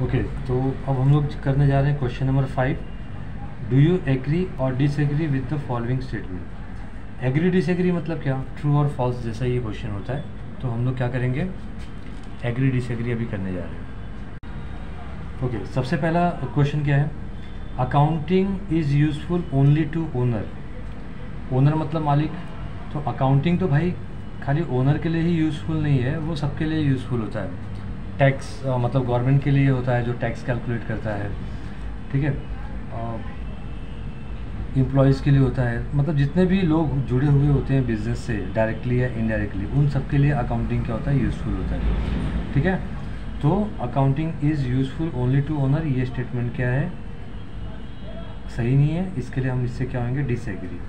Okay, तो अब हम लोग करने जा रहे हैं question number 5। Do you agree और disagree with the following statement. Agree disagree मतलब क्या, ट्रू और फॉल्स जैसा ये क्वेश्चन होता है। तो हम लोग क्या करेंगे, एग्री डिसएग्री अभी करने जा रहे हैं। ओके, सबसे पहला क्वेश्चन क्या है, accounting is useful only to owner. Owner मतलब मालिक। तो अकाउंटिंग तो भाई खाली ओनर के लिए ही यूज़फुल नहीं है, वो सबके लिए यूज़फुल होता है। टैक्स मतलब गवर्नमेंट के लिए होता है जो टैक्स कैलकुलेट करता है, ठीक है। एम्प्लॉयज़ के लिए होता है, मतलब जितने भी लोग जुड़े हुए होते हैं बिजनेस से डायरेक्टली या इनडायरेक्टली, उन सब के लिए अकाउंटिंग क्या होता है, यूज़फुल होता है, ठीक है। तो accounting is useful only to owner, ये स्टेटमेंट क्या है, सही नहीं है। इसके लिए हम इससे क्या होंगे, डिसएग्री।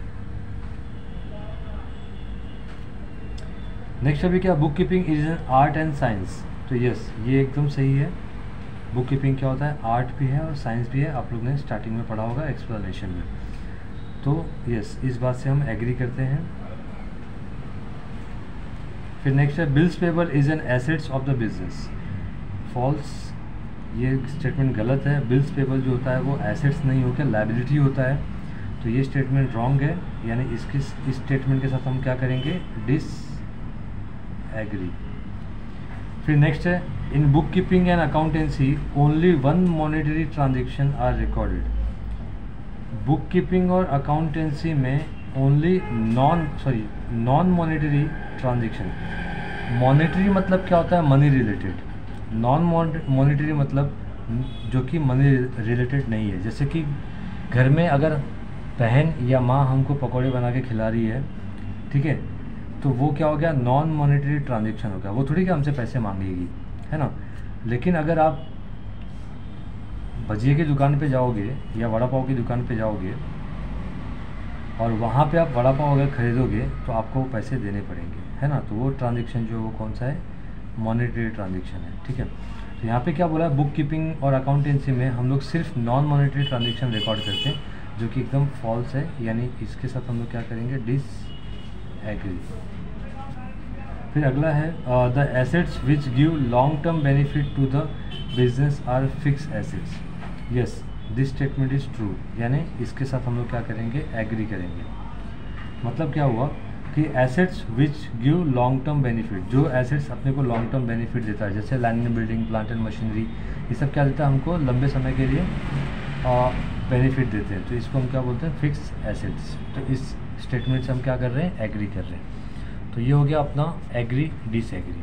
नेक्स्ट अभी क्या, book keeping is an art and science. तो यस, ये एकदम सही है। बुक कीपिंग क्या होता है, आर्ट भी है और साइंस भी है। आप लोग ने स्टार्टिंग में पढ़ा होगा एक्सप्लेनेशन में। तो यस, इस बात से हम एग्री करते हैं। फिर नेक्स्ट है, bills payable is an assets of the business. False, ये स्टेटमेंट गलत है। बिल्स पेबल जो होता है वो एसेट्स नहीं होकर लायबिलिटी होता है। तो ये स्टेटमेंट रॉन्ग है, यानी इसके इस स्टेटमेंट के साथ हम क्या करेंगे, डिस एग्री। फिर नेक्स्ट है, in book keeping and accountancy only one monetary transaction are recorded. Book keeping और अकाउंटेंसी में only non monetary transaction. Monetary मतलब क्या होता है, मनी रिलेटेड। नॉन मॉनेटरी मतलब जो कि मनी रिलेटेड नहीं है। जैसे कि घर में अगर बहन या माँ हमको पकौड़े बना के खिला रही है, ठीक है, तो वो क्या हो गया, नॉन मॉनेटरी ट्रांजेक्शन हो गया। वो थोड़ी कि हमसे पैसे मांगेगी, है ना। लेकिन अगर आप भजिए की दुकान पे जाओगे या वड़ा पाव की दुकान पे जाओगे और वहाँ पे आप वड़ा पाव अगर ख़रीदोगे तो आपको पैसे देने पड़ेंगे, है ना। तो वो ट्रांजेक्शन जो है वो कौन सा है, मॉनेटरी ट्रांजेक्शन है, ठीक है। तो यहाँ पे क्या बोला है, बुक कीपिंग और अकाउंटेंसी में हम लोग सिर्फ नॉन मॉनेटरी ट्रांजेक्शन रिकॉर्ड करते हैं, जो कि एकदम फॉल्स है। यानी इसके साथ हम लोग क्या करेंगे, डिस एग्री। फिर अगला है, the assets which give long term benefit to the business are fixed assets. Yes, this statement is true, यानी इसके साथ हम लोग क्या करेंगे, एग्री करेंगे। मतलब क्या हुआ कि assets which give long term benefit, जो एसेट्स अपने को लॉन्ग टर्म बेनिफिट देता है, जैसे land and building, plant and machinery, ये सब क्या देता है हमको, लंबे समय के लिए बेनिफिट देते हैं। तो इसको हम क्या बोलते हैं, फिक्स एसेट्स। तो इस स्टेटमेंट से हम क्या कर रहे हैं, एग्री कर रहे हैं। तो ये हो गया अपना एग्री डिसएग्री।